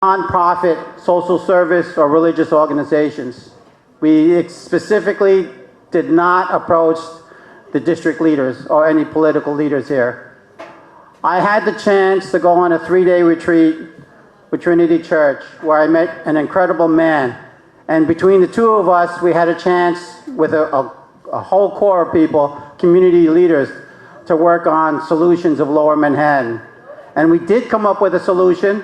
nonprofit social service or religious organizations. We specifically did not approach the district leaders or any political leaders here. I had the chance to go on a 3-day retreat with Trinity Church where I met an incredible man. And between the two of us, we had a chance with a whole core of people, community leaders, to work on solutions of Lower Manhattan. And we did come up with a solution.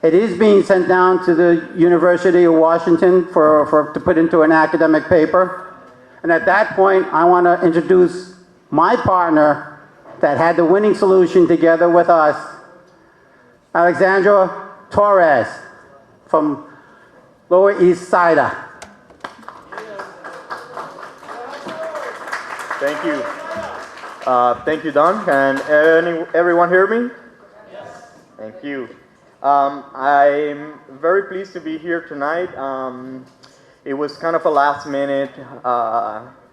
It is being sent down to the University of Washington to put into an academic paper. And at that point, I want to introduce my partner that had the winning solution together with us, Alexandra Torres from Loisaida. Thank you. Thank you, Don. Can everyone hear me? Yes. Thank you. I'm very pleased to be here tonight. It was kind of a last-minute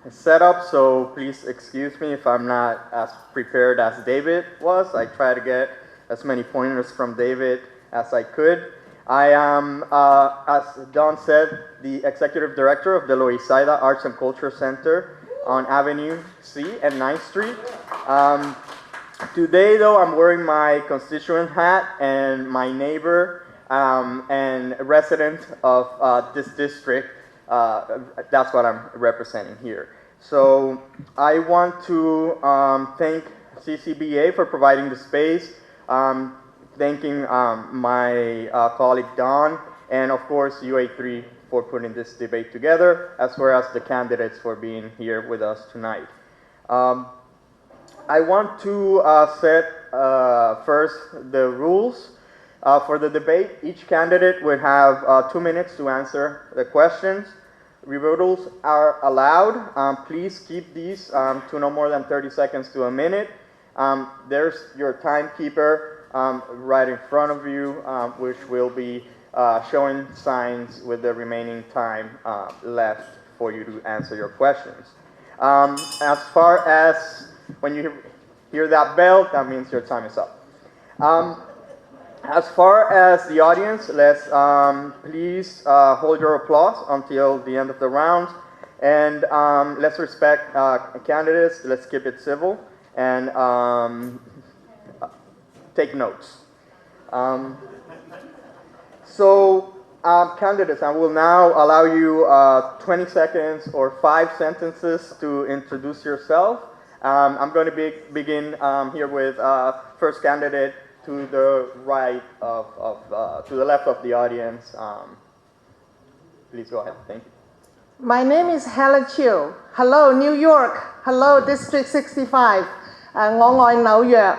setup, so please excuse me if I'm not as prepared as David was. I tried to get as many pointers from David as I could. I am, as Don said, the Executive Director of the Loisaida Arts and Culture Center on Avenue C and 9th Street. Today, though, I'm wearing my constituent hat and my neighbor and resident of this district. That's what I'm representing here. So I want to thank CCBA for providing the space, thanking my colleague Don, and of course UA3 for putting this debate together, as well as the candidates for being here with us tonight. I want to set first the rules for the debate. Each candidate would have 2 minutes to answer the questions. Rebuttals are allowed. Please keep these to no more than 30 seconds to a minute. There's your timekeeper right in front of you, which will be showing signs with the remaining time left for you to answer your questions. As far as when you hear that bell, that means your time is up. As far as the audience, let's please hold your applause until the end of the round. And let's respect candidates. Let's keep it civil and take notes. Candidates, I will now allow you 20 seconds or 5 sentences to introduce yourself. I'm going to begin here with first candidate to the right to the left of the audience. Please go ahead. Thank you. My name is Helen Qiu. Hello, New York. Hello, District 65. 我愛紐約。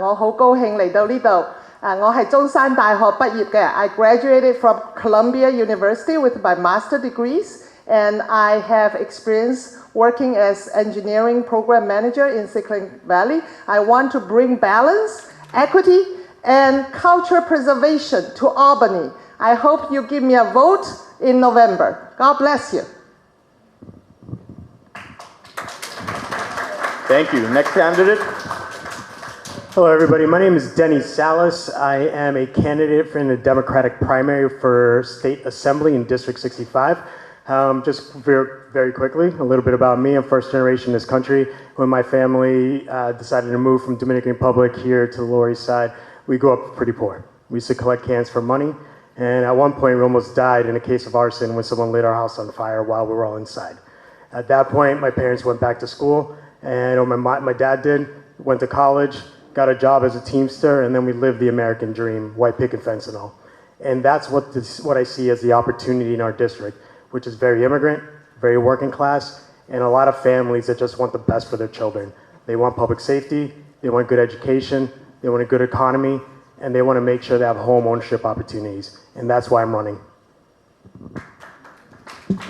我好高興嚟到呢度。我係中山大學畢業嘅。I graduated from Columbia University with my master degrees, and I have experience working as engineering program manager in Silicon Valley. I want to bring balance, equity, and culture preservation to Albany. I hope you give me a vote in November. God bless you. Thank you. Next candidate. Hello, everybody. My name is Denny Salas. I am a candidate in the Democratic primary for State Assembly in District 65. Just very quickly, a little bit about me. I'm first generation in this country. When my family decided to move from Dominican Republic here to the Lower East Side, we grew up pretty poor. We used to collect cans for money, and at one point we almost died in a case of arson when someone lit our house on fire while we were all inside. At that point, my parents went back to school, and my dad went to college, got a job as a Teamster, and then we lived the American dream, white picket fence and all. And that's what I see as the opportunity in our district, which is very immigrant, very working class, and a lot of families that just want the best for their children. They want public safety, they want good education, they want a good economy, and they want to make sure they have home ownership opportunities. And that's why I'm running.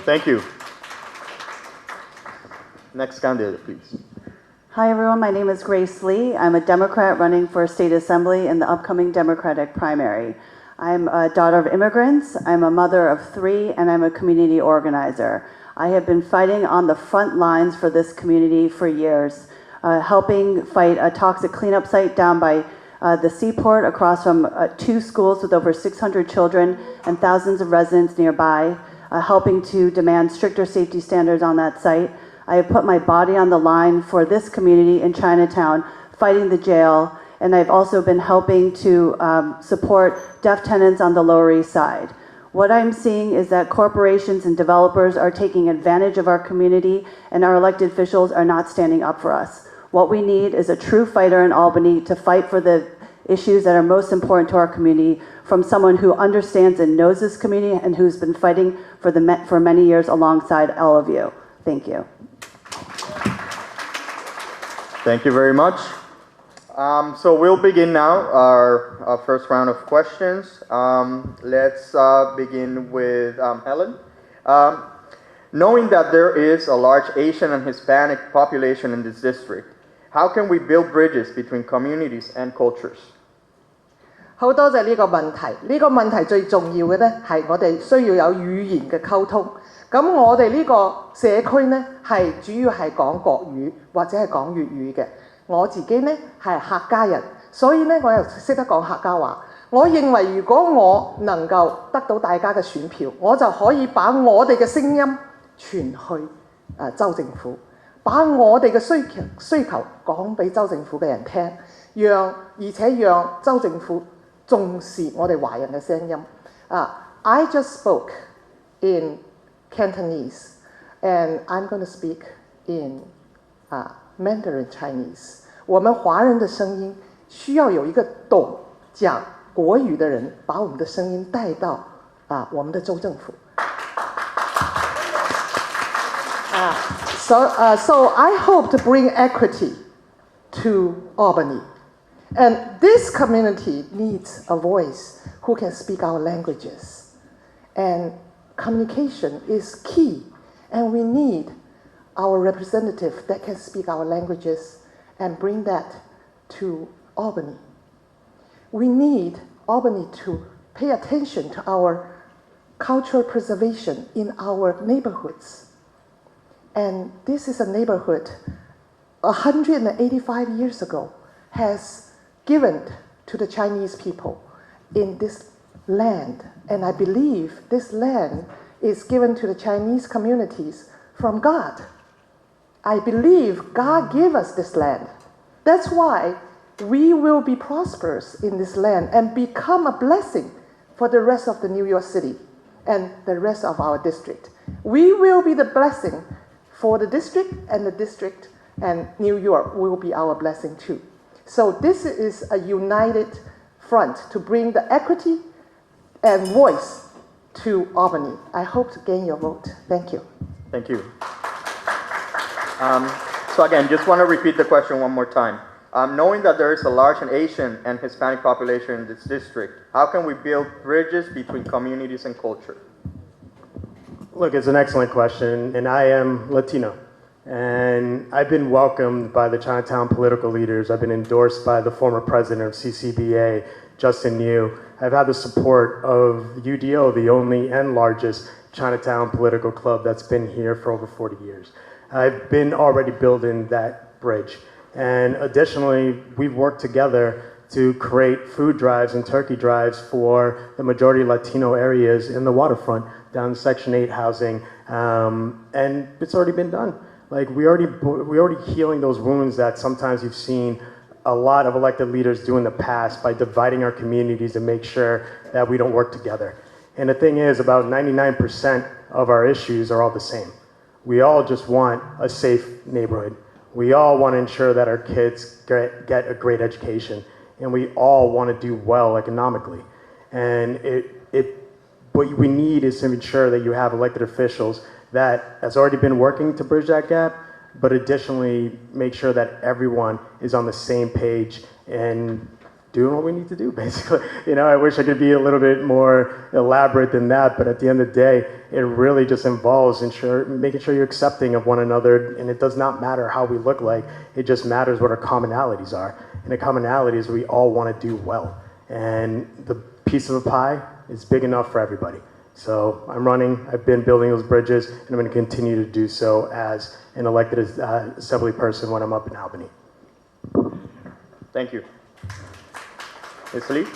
Thank you. Next candidate, please. Hi, everyone. My name is Grace Lee. I'm a Democrat running for State Assembly in the upcoming Democratic primary. I'm a daughter of immigrants, I'm a mother of 3, and I'm a community organizer. I have been fighting on the front lines for this community for years, helping fight a toxic cleanup site down by the Seaport across from 2 schools with over 600 children and thousands of residents nearby, helping to demand stricter safety standards on that site. I have put my body on the line for this community in Chinatown, fighting the jail, and I've also been helping to support deaf tenants on the Lower East Side. What I'm seeing is that corporations and developers are taking advantage of our community, and our elected officials are not standing up for us. What we need is a true fighter in Albany to fight for the issues that are most important to our community, from someone who understands and knows this community and who's been fighting for many years alongside all of you. Thank you. Thank you very much. So we'll begin now our first round of questions. Let's begin with Helen. Knowing that there is a large Asian and Hispanic population in this district, how can we build bridges between communities and cultures? 好多謝呢個問題，呢個問題最重要嘅呢係我哋需要有語言嘅溝通。咁我哋呢個社區呢係主要係講國語或者係講粵語嘅。我自己呢係客家人，所以呢我又識得講客家話。我認為如果我能夠得到大家嘅選票，我就可以把我哋嘅聲音傳去州政府，把我哋嘅需求講俾州政府嘅人聽，而且讓州政府重視我哋華人嘅聲音。I just spoke in Cantonese, and I'm going to speak in Mandarin Chinese. 我們華人的聲音需要有一個懂講國語的人，把我們的聲音帶到我們的州政府。So I hope to bring equity to Albany. And this community needs a voice who can speak our languages. And communication is key. And we need our representative that can speak our languages and bring that to Albany. We need Albany to pay attention to our cultural preservation in our neighborhoods. And this is a neighborhood 185 years ago has given to the Chinese people in this land. And I believe this land is given to the Chinese communities from God. I believe God gave us this land. That's why we will be prosperous in this land and become a blessing for the rest of the New York City and the rest of our district. We will be the blessing for the district and New York will be our blessing too. So this is a united front to bring the equity and voice to Albany. I hope to gain your vote. Thank you. Thank you. So again, just want to repeat the question one more time. Knowing that there is a large Asian and Hispanic population in this district, how can we build bridges between communities and culture? Look, it's an excellent question, and I am Latino. And I've been welcomed by the Chinatown political leaders. I've been endorsed by the former president of CCBA, Justin Qiu. I've had the support of UDO, the only and largest Chinatown political club that's been here for over 40 years. I've been already building that bridge. And additionally, we've worked together to create food drives and turkey drives for the majority Latino areas in the waterfront, down in Section 8 housing, and it's already been done. Like, we already healing those wounds that sometimes you've seen a lot of elected leaders do in the past by dividing our communities to make sure that we don't work together. And the thing is, about 99% of our issues are all the same. We all just want a safe neighborhood. We all want to ensure that our kids get a great education, and we all want to do well economically. And what we need is to ensure that you have elected officials that has already been working to bridge that gap, but additionally make sure that everyone is on the same page and doing what we need to do, basically. You know, I wish I could be a little bit more elaborate than that, but at the end of the day, it really just involves making sure you're accepting of one another, and it does not matter how we look like, it just matters what our commonalities are. And the commonality is we all want to do well. And the piece of a pie is big enough for everybody. So I'm running, I've been building those bridges, and I'm going to continue to do so as an elected assembly person when I'm up in Albany. Thank you. Ms. Lee?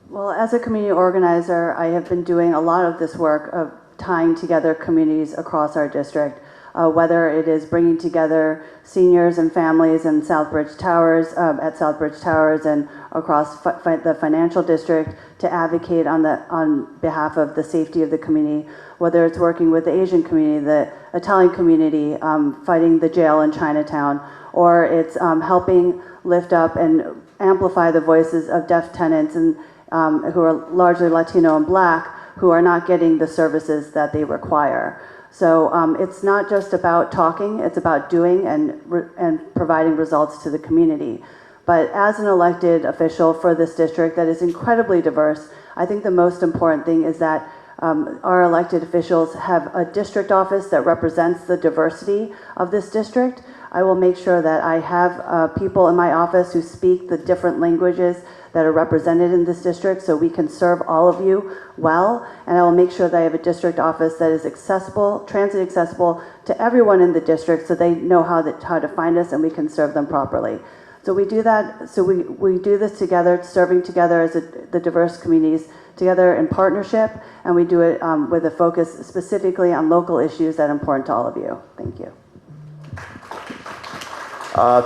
Well, as a community organizer, I have been doing a lot of this work of tying together communities across our district, whether it is bringing together seniors and families in Southbridge Towers, at Southbridge Towers and across the financial district to advocate on behalf of the safety of the community, whether it's working with the Asian community, the Italian community, fighting the jail in Chinatown, or it's helping lift up and amplify the voices of deaf tenants and who are largely Latino and Black, who are not getting the services that they require. So it's not just about talking, it's about doing and providing results to the community. But as an elected official for this district that is incredibly diverse, I think the most important thing is that our elected officials have a district office that represents the diversity of this district. I will make sure that I have people in my office who speak the different languages that are represented in this district so we can serve all of you well. And I will make sure that I have a district office that is accessible, transit accessible to everyone in the district so they know how to find us and we can serve them properly. So we do that, so we do this together, serving together as the diverse communities together in partnership, and we do it with a focus specifically on local issues that are important to all of you. Thank you.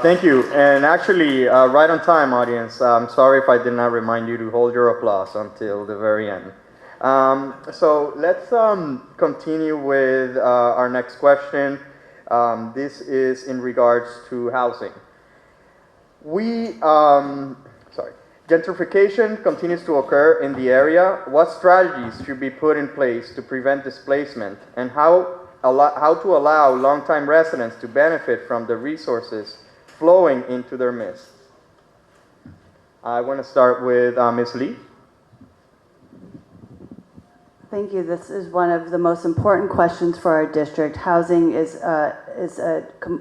Thank you. And actually, right on time, audience. I'm sorry if I did not remind you to hold your applause until the very end. So let's continue with our next question. This is in regards to housing. Gentrification continues to occur in the area. What strategies should be put in place to prevent displacement, and how to allow longtime residents to benefit from the resources flowing into their midst? I want to start with Ms. Lee. Thank you. This is one of the most important questions for our district. Housing is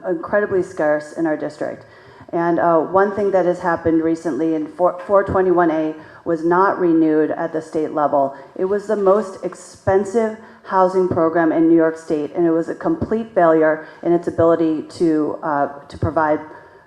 incredibly scarce in our district. And one thing that has happened recently in 421A was not renewed at the state level. It was the most expensive housing program in New York State, and it was a complete failure in its ability to provide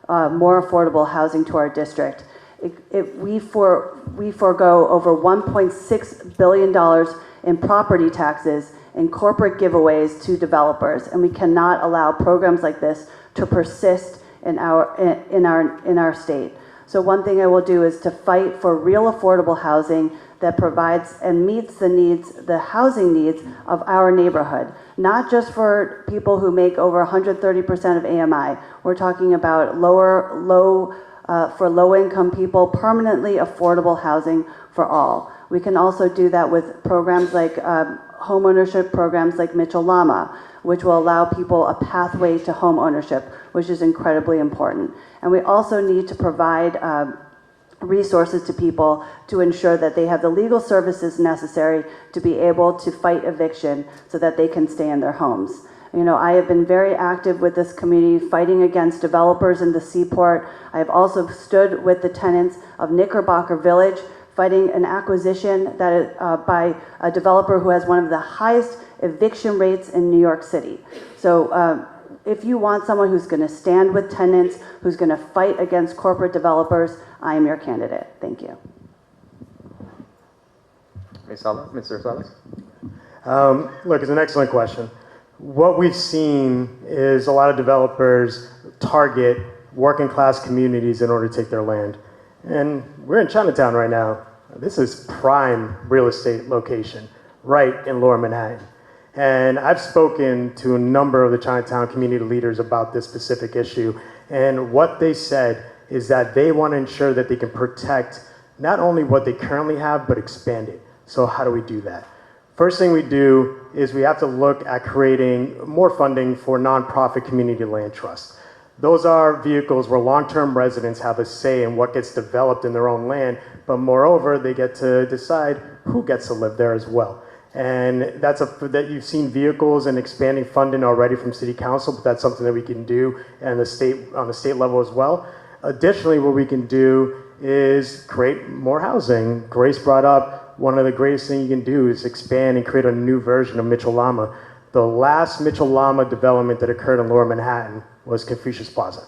more affordable housing to our district. We forego over $1.6 billion in property taxes and corporate giveaways to developers, and we cannot allow programs like this to persist in our state. So one thing I will do is to fight for real affordable housing that provides and meets the needs, the housing needs of our neighborhood, not just for people who make over 130% of AMI. We're talking about for low-income people, permanently affordable housing for all. We can also do that with programs like homeownership programs like Mitchell-Lama, which will allow people a pathway to home ownership, which is incredibly important. And we also need to provide resources to people to ensure that they have the legal services necessary to be able to fight eviction so that they can stay in their homes. You know, I have been very active with this community fighting against developers in the Seaport. I have also stood with the tenants of Knickerbocker Village fighting an acquisition that by a developer who has one of the highest eviction rates in New York City. So if you want someone who's going to stand with tenants, who's going to fight against corporate developers, I am your candidate. Thank you. Mr. Salas? Look, it's an excellent question. What we've seen is a lot of developers target working class communities in order to take their land. And we're in Chinatown right now. This is prime real estate location, right in Lower Manhattan. And I've spoken to a number of the Chinatown community leaders about this specific issue. And what they said is that they want to ensure that they can protect not only what they currently have, but expand it. So how do we do that? First thing we do is we have to look at creating more funding for nonprofit community land trusts. Those are vehicles where long-term residents have a say in what gets developed in their own land, but moreover, they get to decide who gets to live there as well. And that you've seen vehicles and expanding funding already from City Council, but that's something that we can do on the state level as well. Additionally, what we can do is create more housing. Grace brought up one of the greatest things you can do is expand and create a new version of Mitchell-Lama. The last Mitchell-Lama development that occurred in Lower Manhattan was Confucius Plaza.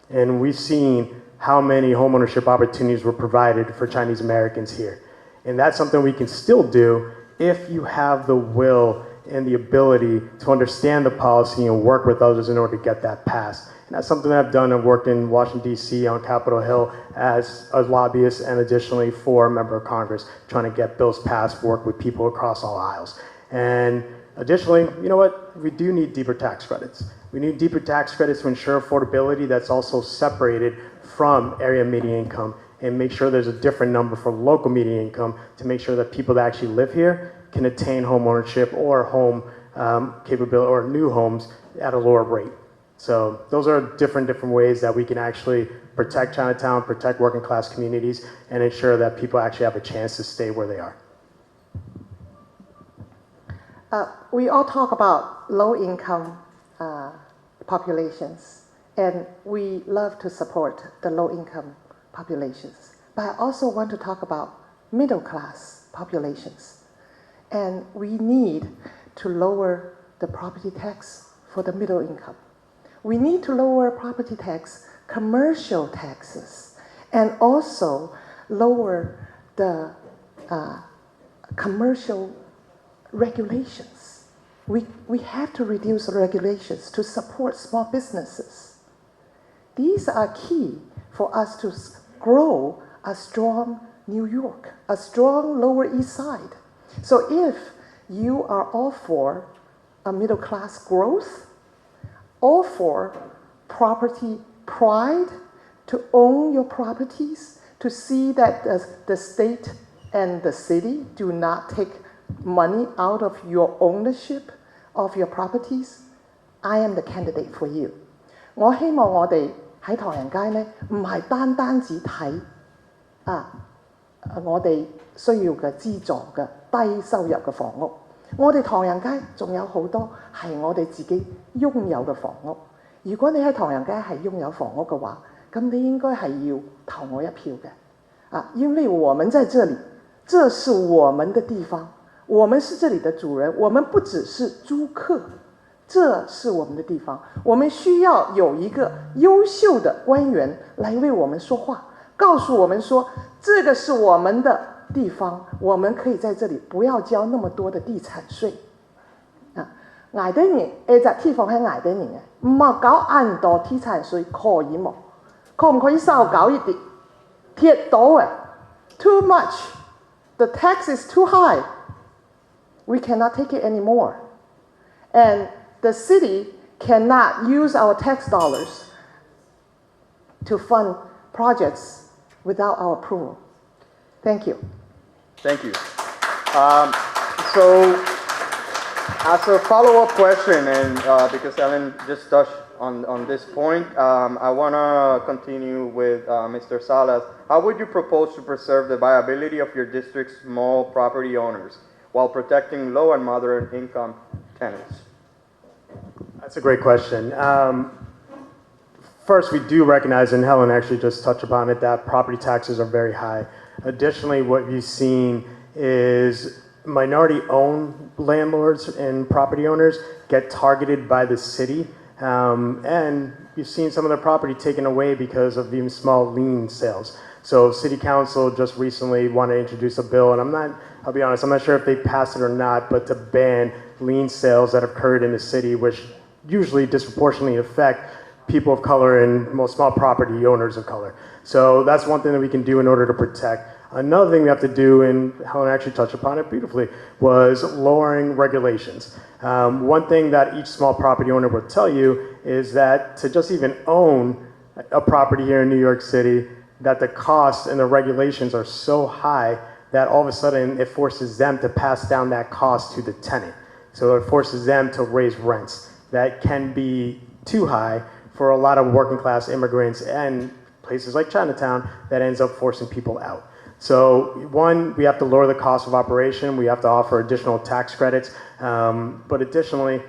And we've seen how many homeownership opportunities were provided for Chinese Americans here. And that's something we can still do if you have the will and the ability to understand the policy and work with others in order to get that passed. And that's something that I've done. I've worked in Washington, D.C. on Capitol Hill as a lobbyist and additionally for a member of Congress, trying to get bills passed, work with people across all aisles. And additionally, you know what? We do need deeper tax credits. We need deeper tax credits to ensure affordability that's also separated from area median income, and make sure there's a different number for local median income to make sure that people that actually live here can attain home ownership or home capability or new homes at a lower rate. So those are different ways that we can actually protect Chinatown, protect working class communities, and ensure that people actually have a chance to stay where they are. We all talk about low-income populations, and we love to support the low-income populations. But I also want to talk about middle-class populations. And we need to lower the property tax for the middle income. We need to lower property tax, commercial taxes, and also lower the commercial regulations. We have to reduce the regulations to support small businesses. These are key for us to grow a strong New York, a strong Lower East Side. So if you are all for a middle class growth, all for property pride, to own your properties, to see that the state and the city do not take money out of your ownership of your properties, I am the candidate for you. 我希望我哋喺唐人街呢，唔係單止睇我哋需要嘅資助嘅低收入嘅房屋，我哋唐人街仲有好多係我哋自己擁有嘅房屋。如果你喺唐人街係擁有房屋嘅話，咁你應該係要投我一票嘅。因為我們在這裡，這是我們的地方，我們是這裡的主人，我們不只是租客，這是我們的地方，我們需要有一個優秀的官員來為我們說話，告訴我們說，這個是我們的地方，我們可以在這裡不要交那麼多的地產稅。捱得人隻地方係捱得人嘅，唔係搞咁多地產稅可以冇？可唔可以少搞一啲？貼到嘅 ，too much， the tax is too high， we cannot take it anymore， and the city cannot use our tax dollars to fund projects without our approval. Thank you. Thank you. So, as a follow-up question, and because Helen just touched on this point, I want to continue with Mr. Salas. How would you propose to preserve the viability of your district's small property owners while protecting low and moderate income tenants? That's a great question. First, we do recognize, and Helen actually just touched upon it, that property taxes are very high. Additionally, what you've seen is minority-owned landlords and property owners get targeted by the city, and you've seen some of their property taken away because of even small lien sales. So City Council just recently wanted to introduce a bill, and I'll be honest, I'm not sure if they passed it or not, but to ban lien sales that occurred in the city, which usually disproportionately affect people of color and most small property owners of color. So that's one thing that we can do in order to protect. Another thing we have to do, and Helen actually touched upon it beautifully, was lowering regulations. One thing that each small property owner will tell you is that to just even own a property here in New York City, that the costs and the regulations are so high that all of a sudden it forces them to pass down that cost to the tenant. So it forces them to raise rents that can be too high for a lot of working class immigrants and places like Chinatown that ends up forcing people out. So one, we have to lower the cost of operation. We have to offer additional tax credits, but additionally,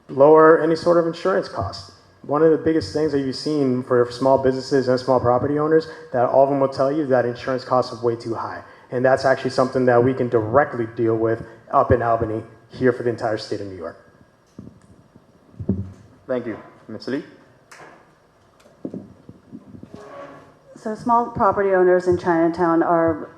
lower any sort of insurance costs. One of the biggest things that you've seen for small businesses and small property owners, that all of them will tell you that insurance costs are way too high. And that's actually something that we can directly deal with up in Albany here for the entire state of New York. Thank you. Ms. Lee? So small property owners in Chinatown are,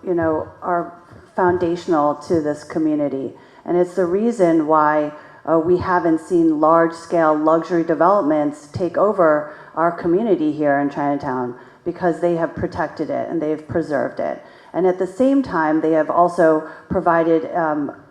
are foundational to this community. And it's the reason why we haven't seen large-scale luxury developments take over our community here in Chinatown, because they have protected it and they've preserved it. And at the same time, they have also provided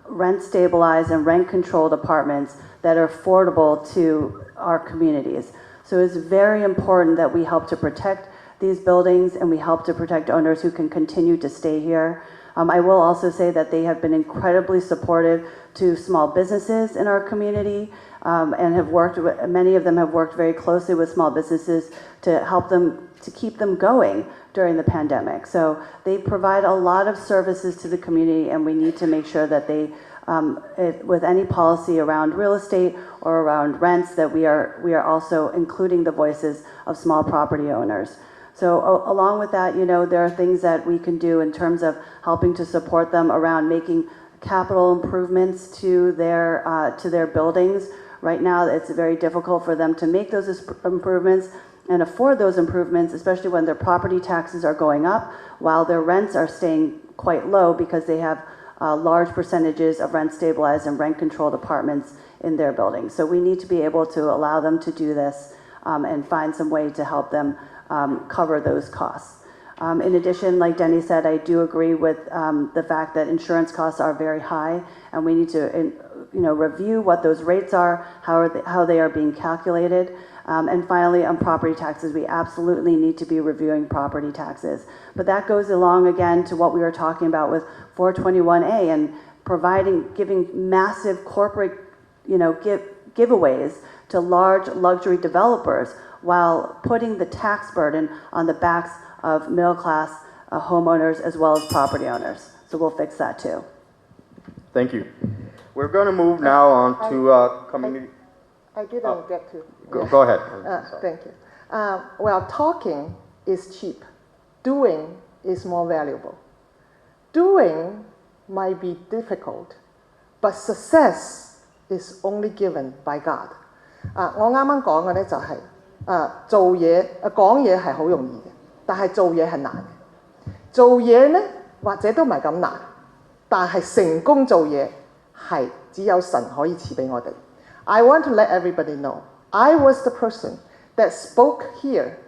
rent-stabilized and rent-controlled apartments that are affordable to our communities. So it's very important that we help to protect these buildings and we help to protect owners who can continue to stay here. I will also say that they have been incredibly supportive to small businesses in our community, and have worked, many of them have worked very closely with small businesses to help them, to keep them going during the pandemic. So they provide a lot of services to the community, and we need to make sure that they, with any policy around real estate or around rents, that we are also including the voices of small property owners. So along with that, there are things that we can do in terms of helping to support them around making capital improvements to their buildings. Right now, it's very difficult for them to make those improvements and afford those improvements, especially when their property taxes are going up, while their rents are staying quite low because they have large percentages of rent-stabilized and rent-controlled apartments in their buildings. So we need to be able to allow them to do this and find some way to help them cover those costs. In addition, like Denny said, I do agree with the fact that insurance costs are very high, and we need to review what those rates are, how they are being calculated. And finally, on property taxes, we absolutely need to be reviewing property taxes. But that goes along again to what we were talking about with 421A and giving massive corporate, giveaways to large luxury developers while putting the tax burden on the backs of middle-class homeowners as well as property owners. So we'll fix that too. Thank you. We're going to move now on to community. I didn't get to. Go ahead. Thank you. Well, talking is cheap. Doing is more valuable. Doing might be difficult, but success is only given by God. 我啱啱講嘅咧就係做嘢講嘢係好容易嘅，但係做嘢係難嘅。做嘢咧或者都唔係咁難，但係成功做嘢係只有神可以賜俾我哋。I want to let everybody know, I was the person that spoke here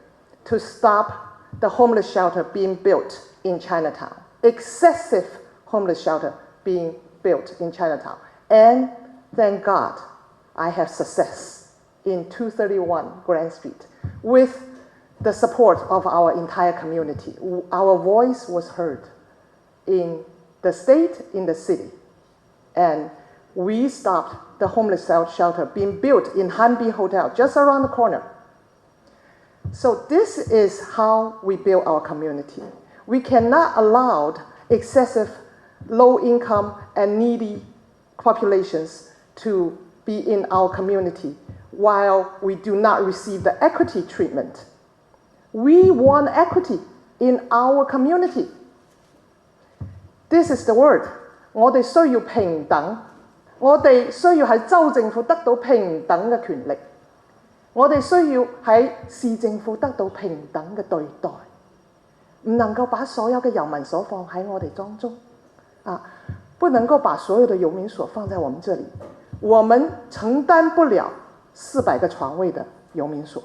to stop the homeless shelter being built in Chinatown. Excessive homeless shelter being built in Chinatown. And thank God, I have success in 231 Grand Street with the support of our entire community. Our voice was heard in the state, in the city. And we stopped the homeless shelter being built in Hanbi Hotel, just around the corner. So this is how we build our community. We cannot allow excessive low income and needy populations to be in our community while we do not receive the equity treatment. We want equity in our community. This is the word. 我哋需要平等，我哋需要喺州政府得到平等嘅權力，我哋需要喺市政府得到平等嘅對待，唔能夠把所有嘅遊民所放喺我哋當中，不能夠把所有的遊民所放在我們這裡，我們承擔不了400個床位的遊民所，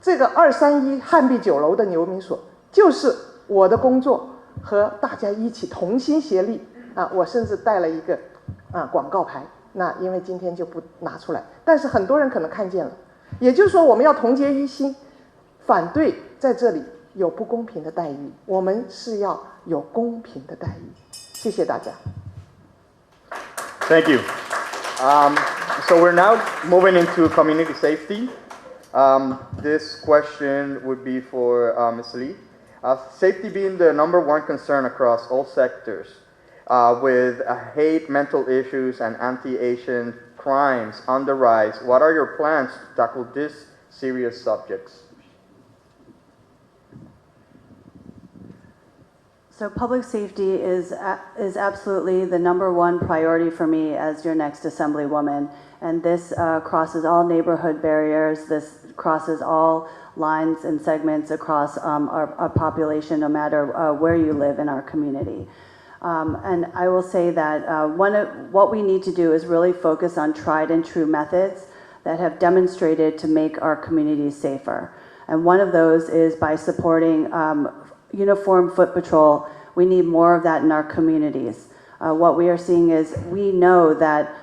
這個231漢碧酒樓的遊民所就是我的工作和大家一起同心協力，我甚至帶了一個廣告牌，那因為今天就不拿出來，但是很多人可能看見了，也就是說我們要同結一心，反對在這裡有不公平的待遇，我們是要有公平的待遇。謝謝大家。Thank you. So we're now moving into community safety. This question would be for Ms. Lee. Safety being the #1 concern across all sectors, with hate, mental issues, and anti-Asian crimes on the rise, what are your plans to tackle these serious subjects? So public safety is absolutely the number one priority for me as your next Assemblywoman. And this crosses all neighborhood barriers. This crosses all lines and segments across our population, no matter where you live in our community. And I will say that what we need to do is really focus on tried and true methods that have demonstrated to make our communities safer. And one of those is by supporting uniform foot patrol. We need more of that in our communities. What we are seeing is we know that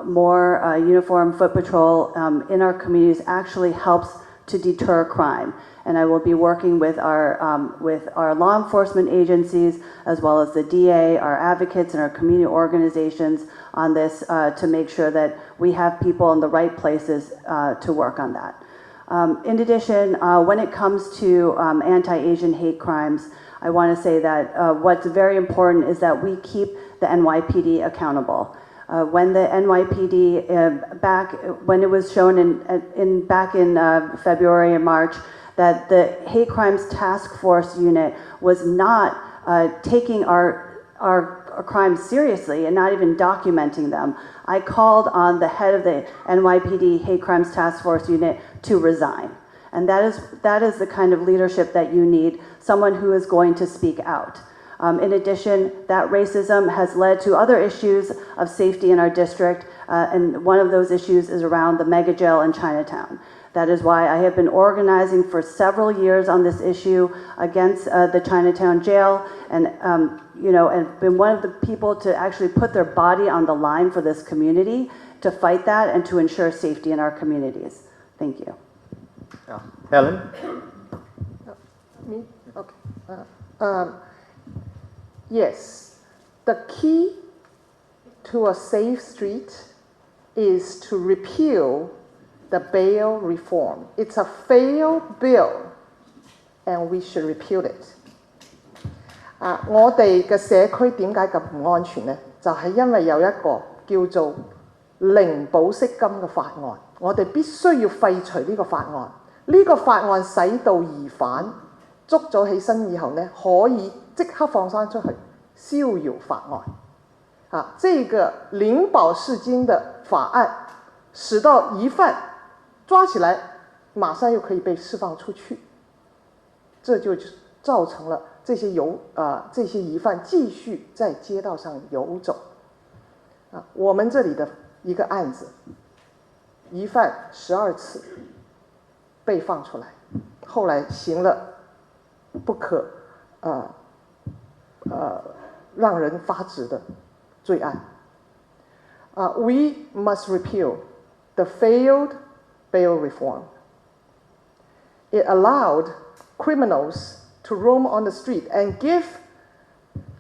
more uniform foot patrol in our communities actually helps to deter crime. And I will be working with our law enforcement agencies, as well as the DA, our advocates, and our community organizations on this to make sure that we have people in the right places to work on that. In addition, when it comes to anti-Asian hate crimes, I want to say that what's very important is that we keep the NYPD accountable. When the NYPD, when it was shown back in February and March, that the Hate Crimes Task Force unit was not taking our crimes seriously and not even documenting them, I called on the head of the NYPD Hate Crimes Task Force unit to resign. And that is the kind of leadership that you need, someone who is going to speak out. In addition, that racism has led to other issues of safety in our district, and one of those issues is around the mega jail in Chinatown. That is why I have been organizing for several years on this issue against the Chinatown jail, and and been one of the people to actually put their body on the line for this community to fight that and to ensure safety in our communities. Thank you. Yeah. Helen? Me? Okay. Yes, the key to a safe street is to repeal the bail reform. It's a failed bill, and we should repeal it. 我哋嘅社區點解咁唔安全呢？就係因為有一個叫做零保釋金嘅法案，我哋必須要廢除呢個法案。呢個法案使到疑犯捉咗起身以後呢，可以即刻放翻出去，逍遙法案。這個零保釋金的法案，使到疑犯抓起來，馬上又可以被釋放出去，這就造成了這些疑犯繼續在街道上遊走。我們這裡的一個案子，疑犯12次被放出來，後來行了不可讓人發指的罪案。We must repeal the failed bail reform. It allowed criminals to roam on the street and give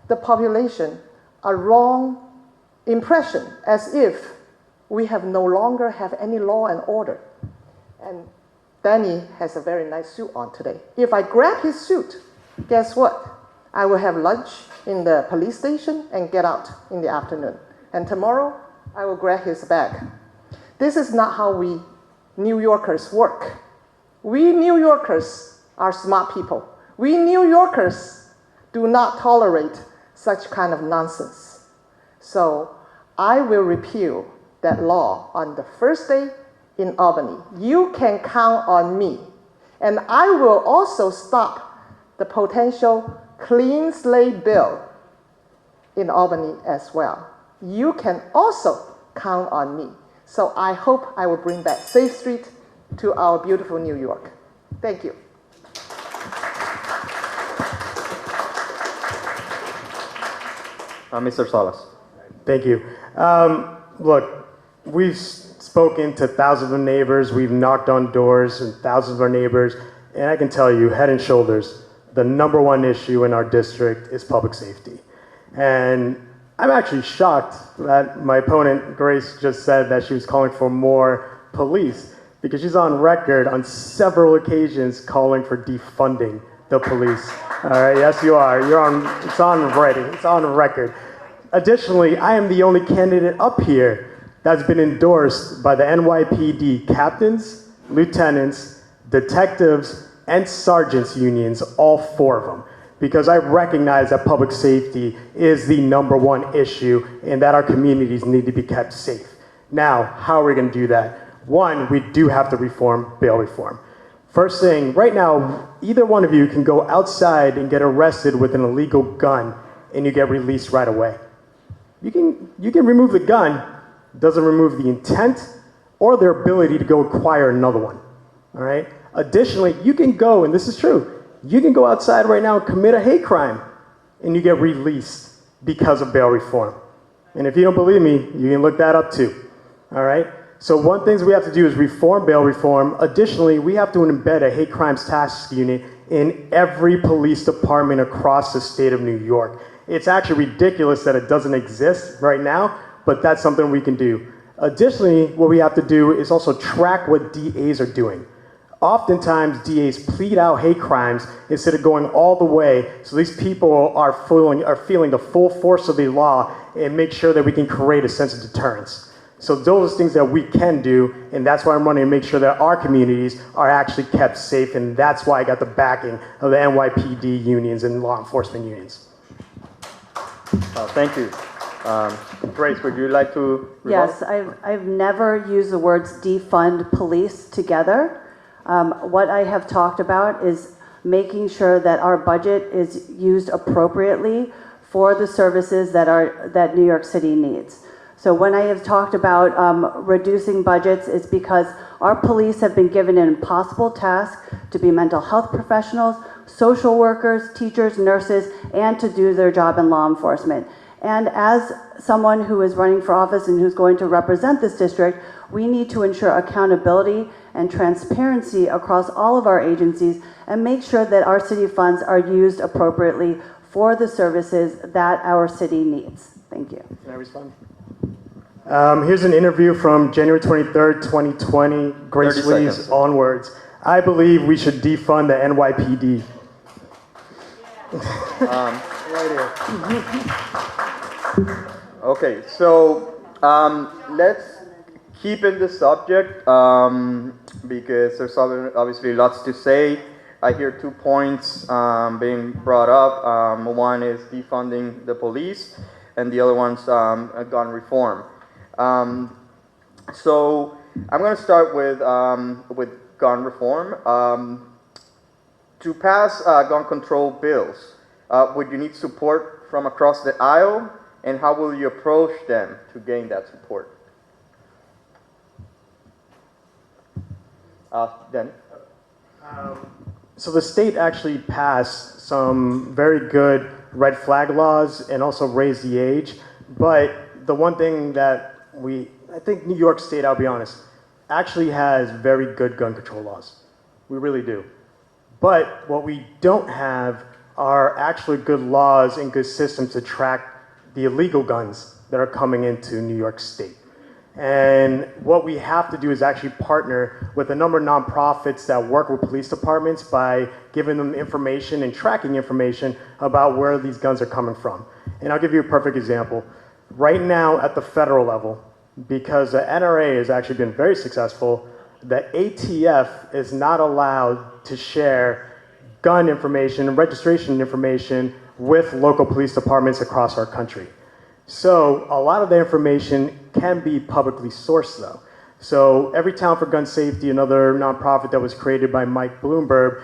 the population a wrong impression, as if we have no longer have any law and order. And Denny has a very nice suit on today. If I grab his suit, guess what? I will have lunch in the police station and get out in the afternoon. And tomorrow, I will grab his bag. This is not how we New Yorkers work. We New Yorkers are smart people. We New Yorkers do not tolerate such kind of nonsense. So I will repeal that law on the first day in Albany. You can count on me. And I will also stop the potential clean slate bill in Albany as well. You can also count on me. So I hope I will bring back Safe Street to our beautiful New York. Thank you. Mr. Salas. Thank you. Look, we've spoken to thousands of neighbors, we've knocked on doors and thousands of our neighbors, and I can tell you, head and shoulders, the number one issue in our district is public safety. And I'm actually shocked that my opponent, Grace, just said that she was calling for more police, because she's on record on several occasions calling for defunding the police. All right, yes, you are. It's on record. Additionally, I am the only candidate up here that's been endorsed by the NYPD captains, lieutenants, detectives, and sergeants unions, all 4 of them. because I recognize that public safety is the #1 issue and that our communities need to be kept safe. Now, how are we going to do that? One, we do have to reform bail reform. First thing, right now, either one of you can go outside and get arrested with an illegal gun and you get released right away. You can remove the gun, doesn't remove the intent or their ability to go acquire another one, all right? Additionally, you can go, and this is true, you can go outside right now and commit a hate crime and you get released because of bail reform. And if you don't believe me, you can look that up too, all right? So one thing we have to do is reform bail reform. Additionally, we have to embed a hate crimes task unit in every police department across the state of New York. It's actually ridiculous that it doesn't exist right now, but that's something we can do. Additionally, what we have to do is also track what DAs are doing. Oftentimes, DAs plead out hate crimes instead of going all the way, so these people are feeling the full force of the law and make sure that we can create a sense of deterrence. So those are things that we can do, and that's why I'm running to make sure that our communities are actually kept safe, and that's why I got the backing of the NYPD unions and law enforcement unions. Thank you. Grace, would you like to rebut? Yes, I've never used the words defund police together. What I have talked about is making sure that our budget is used appropriately for the services that New York City needs. So when I have talked about reducing budgets, it's because our police have been given an impossible task to be mental health professionals, social workers, teachers, nurses, and to do their job in law enforcement. And as someone who is running for office and who's going to represent this district, we need to ensure accountability and transparency across all of our agencies and make sure that our city funds are used appropriately for the services that our city needs. Thank you. Can I respond? Here's an interview from January 23rd, 2020, Grace Lee's own words. I believe we should defund the NYPD. Right here. Okay, so let's keep in the subject because there's obviously lots to say. I hear 2 points being brought up. One is defunding the police, and the other one's gun reform. So I'm going to start with gun reform. To pass gun control bills, would you need support from across the aisle, and how will you approach them to gain that support? Denny? So the state actually passed some very good red flag laws and also raised the age, but the one thing that I think New York State, I'll be honest, actually has very good gun control laws. We really do. But what we don't have are actually good laws and good systems to track the illegal guns that are coming into New York State. And what we have to do is actually partner with a number of nonprofits that work with police departments by giving them information and tracking information about where these guns are coming from. And I'll give you a perfect example. Right now at the federal level, because the NRA has actually been very successful, the ATF is not allowed to share gun information and registration information with local police departments across our country. So a lot of the information can be publicly sourced though. So Every Town for Gun Safety, another nonprofit that was created by Mike Bloomberg,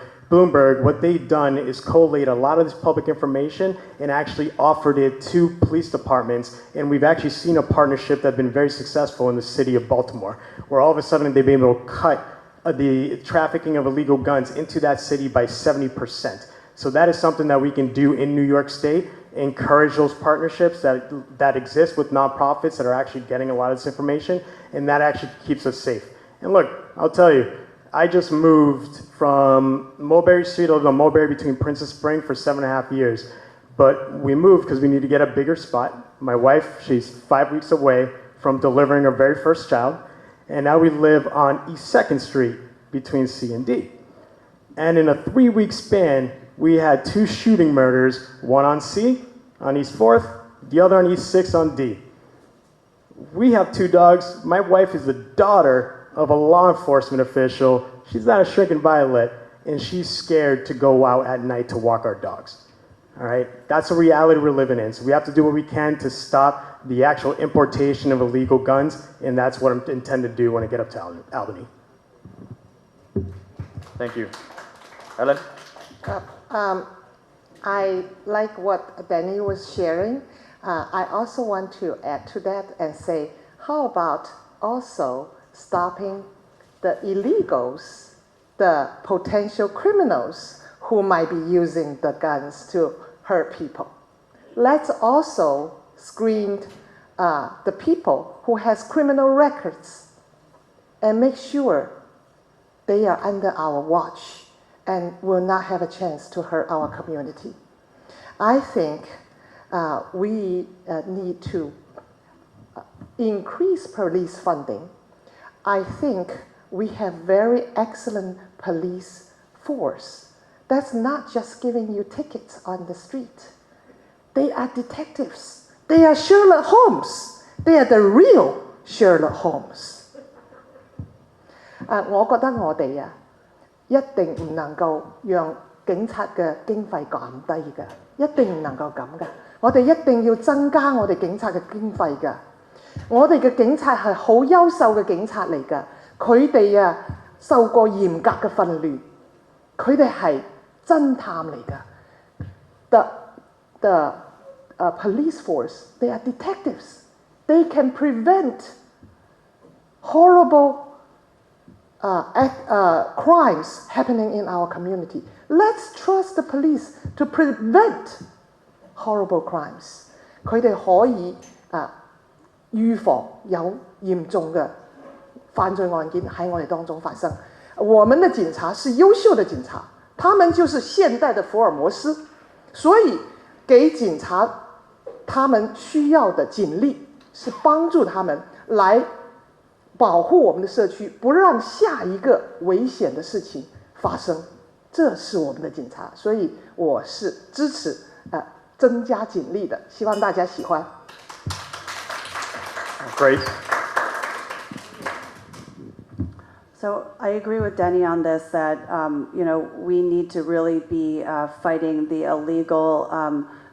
what they've done is collate a lot of this public information and actually offered it to police departments. And we've actually seen a partnership that's been very successful in the city of Baltimore, where all of a sudden they've been able to cut the trafficking of illegal guns into that city by 70%. So that is something that we can do in New York State, encourage those partnerships that exist with nonprofits that are actually getting a lot of this information, and that actually keeps us safe. And look, I'll tell you, I just moved from Mulberry Street over to Mulberry between Princess Spring for 7.5 years. But we moved because we need to get a bigger spot. My wife, she's 5 weeks away from delivering her very first child. And now we live on East 2nd Street between C and D. And in a 3-week span, we had 2 shooting murders, one on C, on East 4th, the other on East 6th on D. We have 2 dogs. My wife is the daughter of a law enforcement official. She's not a shrinking violet, and she's scared to go out at night to walk our dogs. All right, that's a reality we're living in. So we have to do what we can to stop the actual importation of illegal guns, and that's what I intend to do when I get up to Albany. Thank you. Helen? I like what Denny was sharing. I also want to add to that and say, how about also stopping the illegals, the potential criminals who might be using the guns to hurt people? Let's also screen the people who has criminal records and make sure they are under our watch and will not have a chance to hurt our community. I think we need to increase police funding. I think we have very excellent police force. That's not just giving you tickets on the street. They are detectives. They are Sherlock Holmes. They are the real Sherlock Holmes. 我覺得我哋一定唔能夠讓警察嘅經費減低嘅，一定唔能夠咁嘅。我哋一定要增加我哋警察嘅經費嘅。我哋嘅警察係好優秀嘅警察嚟㗎，佢哋受過嚴格嘅訓練，佢哋係偵探嚟㗎。The police force, they are detectives. They can prevent horrible crimes happening in our community. Let's trust the police to prevent horrible crimes. 佢哋可以預防有嚴重的犯罪案件喺我哋當中發生。我們的警察是優秀的警察，他們就是現代的福爾摩斯，所以給警察他們需要的警力是幫助他們來保護我們的社區，不讓下一個危險的事情發生。這是我們的警察，所以我是支持增加警力的，希望大家喜歡。Grace? So I agree with Denny on this, that we need to really be fighting the illegal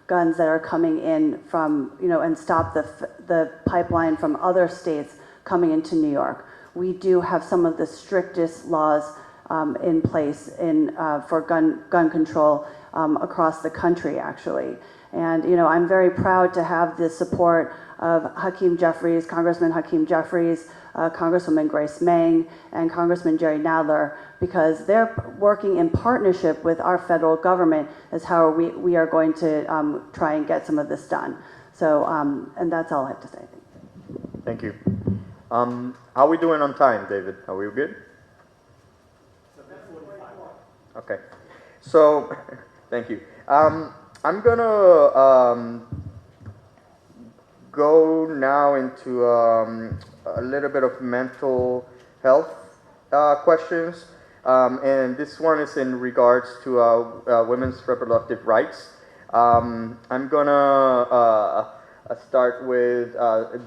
guns that are coming in from, and stop the pipeline from other states coming into New York. We do have some of the strictest laws in place for gun control across the country, actually. And I'm very proud to have the support of Hakeem Jeffries, Congressman Hakeem Jeffries, Congresswoman Grace Meng, and Congressman Jerry Nadler, because they're working in partnership with our federal government as how we are going to try and get some of this done. So, and that's all I have to say. Thank you. How are we doing on time, David? Are we good? Okay. So, thank you. I'm gonna go now into a little bit of mental health questions, and this one is in regards to women's reproductive rights. I'm gonna start with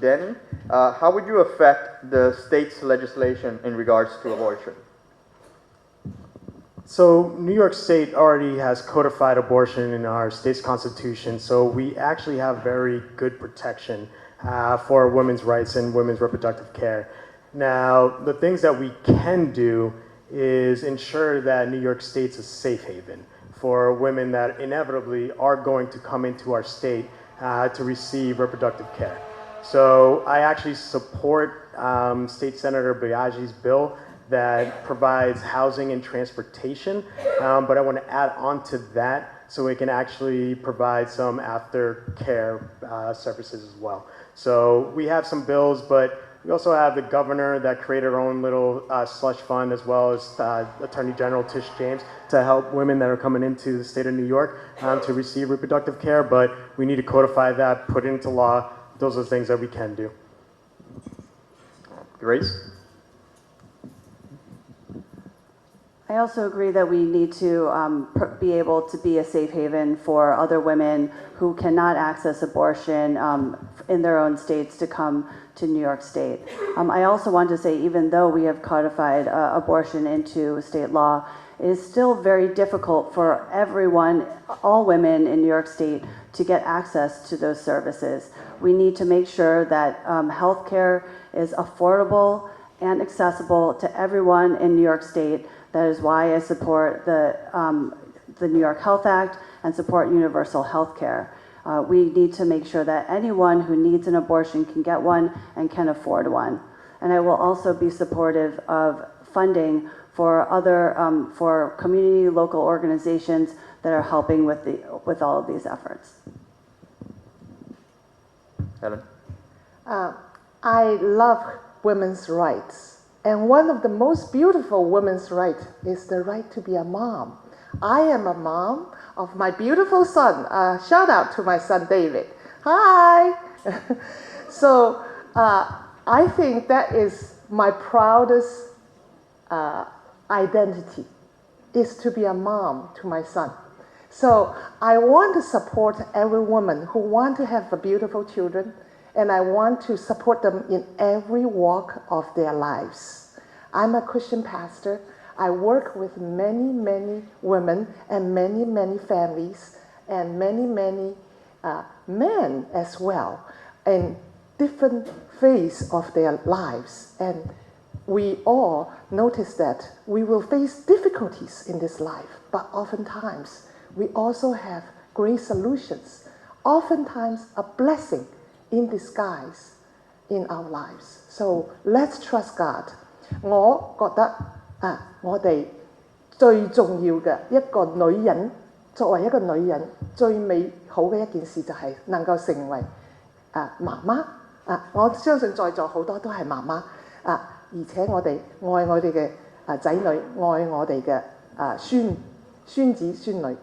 Denny. How would you affect the state's legislation in regards to abortion? So New York State already has codified abortion in our state's constitution, so we actually have very good protection for women's rights and women's reproductive care. Now, the things that we can do is ensure that New York State's a safe haven for women that inevitably are going to come into our state to receive reproductive care. So I actually support State Senator Biaggi's bill that provides housing and transportation, but I want to add on to that so we can actually provide some aftercare services as well. So we have some bills, but we also have the governor that created her own little slush fund, as well as Attorney General Tish James, to help women that are coming into the state of New York to receive reproductive care, but we need to codify that, put it into law. Those are the things that we can do. Grace? I also agree that we need to be able to be a safe haven for other women who cannot access abortion in their own states to come to New York State. I also want to say, even though we have codified abortion into state law, it is still very difficult for everyone, all women in New York State, to get access to those services. We need to make sure that healthcare is affordable and accessible to everyone in New York State. That is why I support the New York Health Act and support universal health care. We need to make sure that anyone who needs an abortion can get one and can afford one. And I will also be supportive of funding for other for community local organizations that are helping with all of these efforts. Helen. I love women's rights, and one of the most beautiful women's rights is the right to be a mom. I am a mom of my beautiful son. Shout out to my son David. Hi. So I think that is my proudest identity, is to be a mom to my son. So I want to support every woman who want to have beautiful children, and I want to support them in every walk of their lives. I'm a Christian pastor. I work with many, many women and many, many families and many, many men as well in different phases of their lives. And we all notice that we will face difficulties in this life, but oftentimes we also have great solutions, oftentimes a blessing in disguise in our lives. So let's trust God. 我覺得我哋最重要嘅一個女人，作為一個女人，最美好嘅一件事就係能夠成為媽媽。我相信在座好多都係媽媽而且我哋愛我哋嘅仔女，愛我哋嘅孫子孫女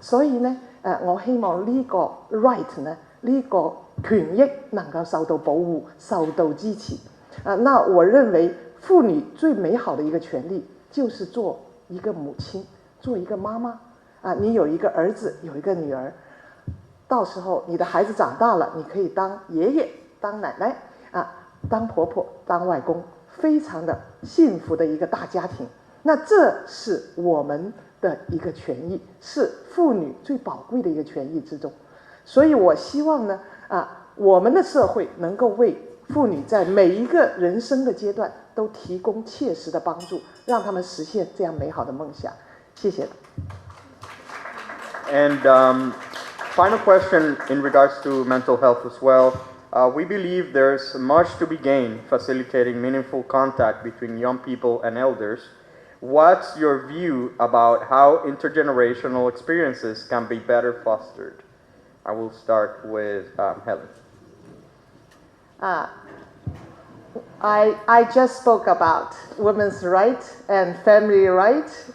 所以呢我希望呢個 right 呢，呢個權益能夠受到保護，受到支持那我認為婦女最美好的一個權利就是做一個母親，做一個媽媽你有一個兒子，有一個女兒，到時候你的孩子長大了，你可以當爺爺，當奶奶當婆婆，當外公，非常的幸福的一個大家庭。那這是我們的一個權益，是婦女最寶貴的一個權益之中。所以我希望呢我們的社會能夠為婦女在每一個人生的階段都提供切實的幫助，讓他們實現這樣美好的夢想。謝謝。And final question in regards to mental health as well. We believe there's much to be gained facilitating meaningful contact between young people and elders. What's your view about how intergenerational experiences can be better fostered? I will start with Helen. I just spoke about women's rights and family rights.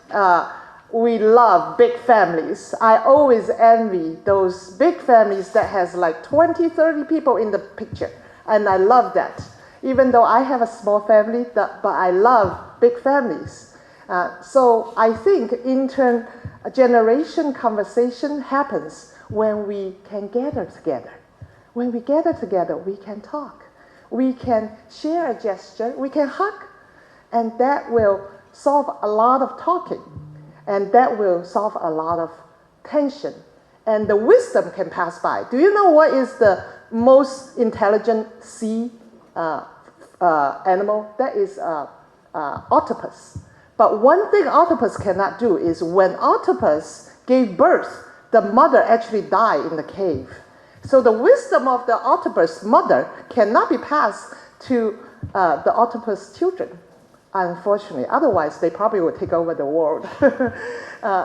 We love big families. I always envy those big families that has like 20, 30 people in the picture. And I love that. Even though I have a small family, but I love big families. So I think intergeneration conversation happens when we can gather together. When we gather together, we can talk. We can share a gesture. We can hug. And that will solve a lot of talking. And that will solve a lot of tension. And the wisdom can pass by. Do you know what is the most intelligent sea animal? That is octopus. But one thing octopus cannot do is when octopus gave birth, the mother actually died in the cave. So the wisdom of the octopus mother cannot be passed to the octopus children. Unfortunately, otherwise they probably would take over the world.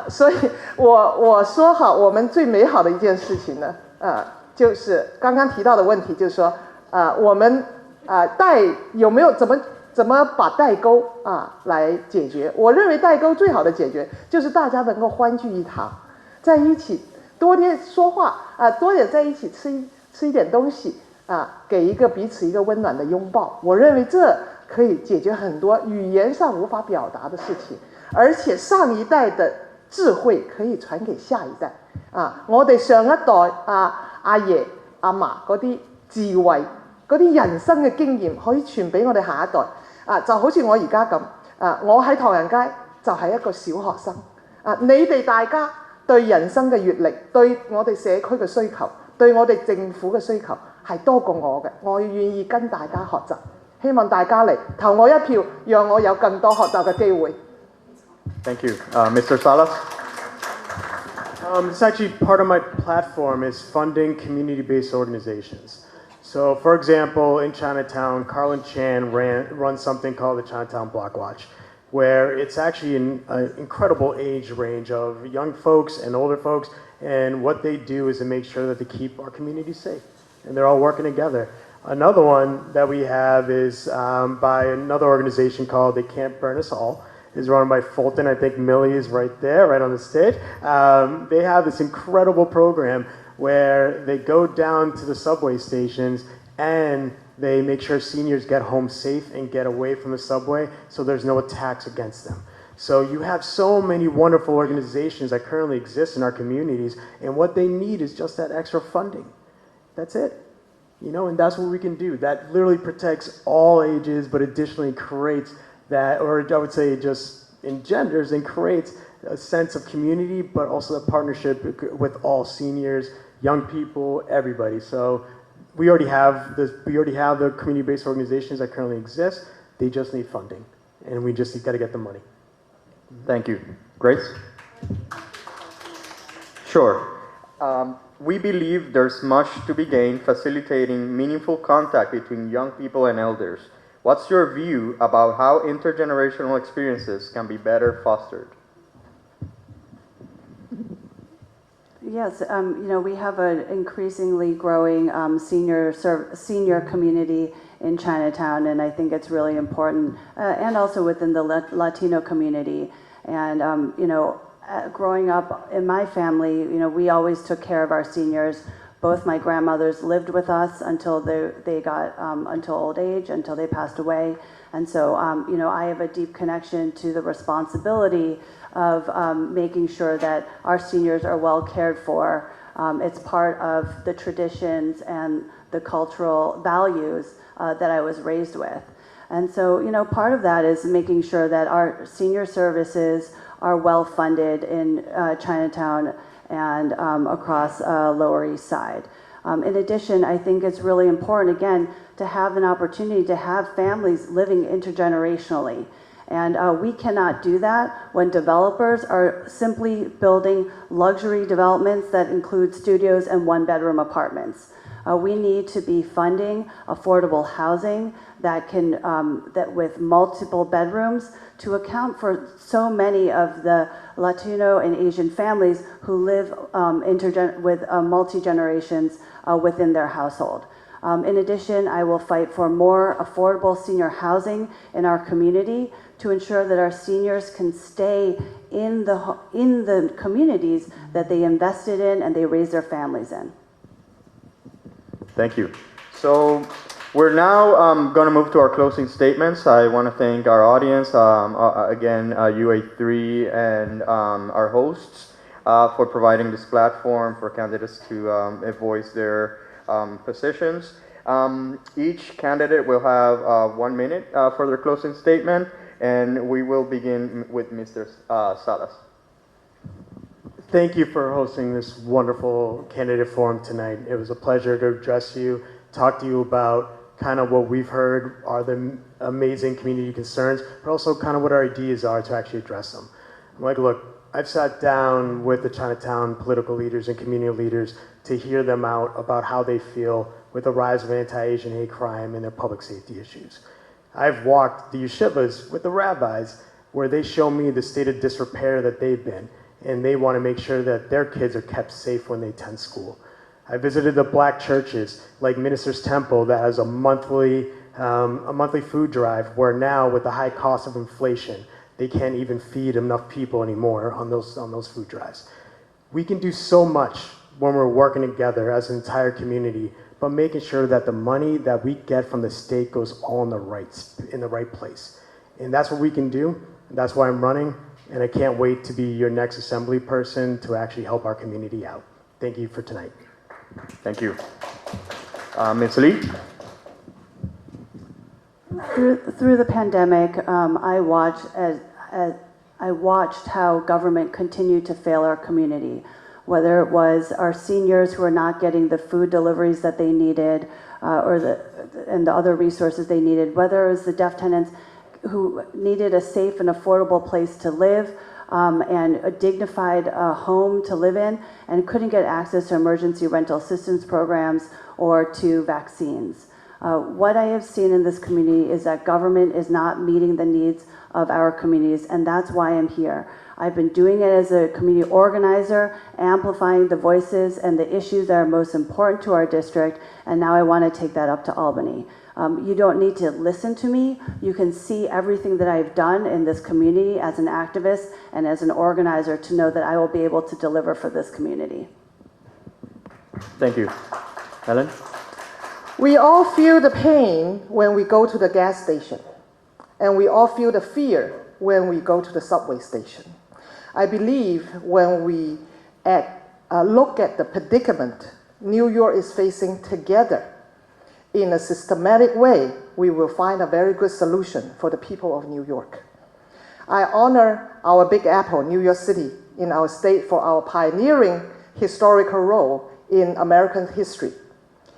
所以我说好，我们最美好的一件事情呢，就是刚刚提到的问题，就是说，我们有没有怎么把代沟来解决？我认为代沟最好的解决就是大家能够欢聚一堂，在一起多点说话多点在一起吃一点东西给彼此一个温暖的拥抱。我认為這可以解決很多語言上無法表達的事情，而且上一代的智慧可以傳給下一代我哋上一代阿爺阿嫲嗰啲智慧、嗰啲人生嘅經驗可以傳俾我哋下一代。就好似我而家咁，我喺唐人街就係一個小學生。你哋大家對人生嘅閲歷，對我哋社區嘅需求，對我哋政府嘅需求係多過我嘅，我願意跟大家學習。希望大家嚟投我一票，讓我有更多學習嘅機會。Thank you. Mr. Salas? It's actually part of my platform is funding community-based organizations. So, for example, in Chinatown, Carlin Chan runs something called the Chinatown Block Watch, where it's actually an incredible age range of young folks and older folks, and what they do is to make sure that they keep our community safe, and they're all working together. Another one that we have is by another organization called They Can't Burn Us All. Is run by Fulton. I think Millie is right there, right on the stage. They have this incredible program where they go down to the subway stations and they make sure seniors get home safe and get away from the subway so there's no attacks against them. So you have so many wonderful organizations that currently exist in our communities, and what they need is just that extra funding. That's it. You know, and that's what we can do. That literally protects all ages, but additionally creates that, or I would say just engenders and creates a sense of community, but also a partnership with all seniors, young people, everybody. So we already have the community-based organizations that currently exist. They just need funding, and we just got to get the money. Thank you. Grace? Sure. We believe there's much to be gained facilitating meaningful contact between young people and elders. What's your view about how intergenerational experiences can be better fostered? Yes, you know, we have an increasingly growing senior community in Chinatown, and I think it's really important, and also within the Latino community. And you know, growing up in my family, you know, we always took care of our seniors. Both my grandmothers lived with us until they got until old age, until they passed away. And so, you know, I have a deep connection to the responsibility of making sure that our seniors are well cared for. It's part of the traditions and the cultural values that I was raised with. And so, you know, part of that is making sure that our senior services are well funded in Chinatown and across Lower East Side. In addition, I think it's really important, again, to have an opportunity to have families living intergenerationally. And we cannot do that when developers are simply building luxury developments that include studios and one-bedroom apartments. We need to be funding affordable housing that can, that with multiple bedrooms to account for so many of the Latino and Asian families who live with multi-generations within their household. In addition, I will fight for more affordable senior housing in our community to ensure that our seniors can stay in the communities that they invested in and they raise their families in. Thank you. So we're now going to move to our closing statements. I want to thank our audience, again, UA3 and our hosts for providing this platform for candidates to voice their positions. Each candidate will have 1 minute for their closing statement, and we will begin with Mr. Salas. Thank you for hosting this wonderful candidate forum tonight. It was a pleasure to address you, talk to you about kind of what we've heard are the amazing community concerns, but also kind of what our ideas are to actually address them. I'm like, look, I've sat down with the Chinatown political leaders and community leaders to hear them out about how they feel with the rise of anti-Asian hate crime and their public safety issues. I've walked the yeshivas with the rabbis where they show me the state of disrepair that they've been, and they want to make sure that their kids are kept safe when they attend school. I visited the black churches like Minister's Temple that has a monthly food drive where now with the high cost of inflation, they can't even feed enough people anymore on those food drives. We can do so much when we're working together as an entire community, but making sure that the money that we get from the state goes all in the right place. And that's what we can do. That's why I'm running. And I can't wait to be your next assembly person to actually help our community out. Thank you for tonight. Thank you. Ms. Lee? Through the pandemic, I watched how government continued to fail our community, whether it was our seniors who are not getting the food deliveries that they needed, and the other resources they needed, whether it was the deaf tenants who needed a safe and affordable place to live, and a dignified home to live in, and couldn't get access to emergency rental assistance programs or to vaccines. What I have seen in this community is that government is not meeting the needs of our communities, and that's why I'm here. I've been doing it as a community organizer, amplifying the voices and the issues that are most important to our district, and now I want to take that up to Albany. You don't need to listen to me. You can see everything that I've done in this community as an activist and as an organizer to know that I will be able to deliver for this community. Thank you. Helen? We all feel the pain when we go to the gas station, and we all feel the fear when we go to the subway station. I believe when we look at the predicament New York is facing together in a systematic way, we will find a very good solution for the people of New York. I honor our Big Apple, New York City, in our state for our pioneering historical role in American history.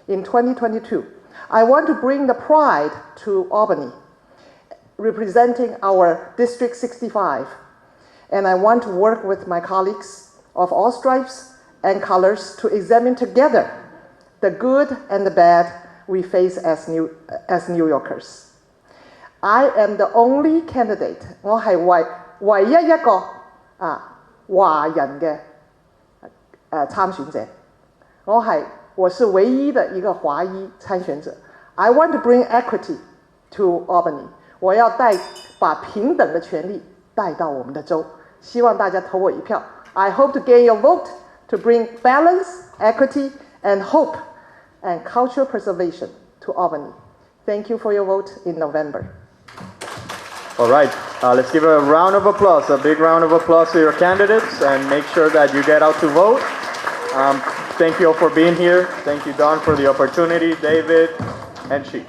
In 2022, I want to bring the pride to Albany, representing our District 65. And I want to work with my colleagues of all stripes and colors to examine together the good and the bad we face as New Yorkers. I am the only candidate. 我係唯一一個華人嘅參選者。我是唯一的一個華裔參選者。I want to bring equity to Albany. 我要把平等的權利帶到我們的州。希望大家投我一票。I hope to gain your vote to bring balance, equity, and hope and cultural preservation to Albany. Thank you for your vote in November. All right, let's give a round of applause, a big round of applause to your candidates, and make sure that you get out to vote. Thank you all for being here. Thank you, Don, for the opportunity, David, and She.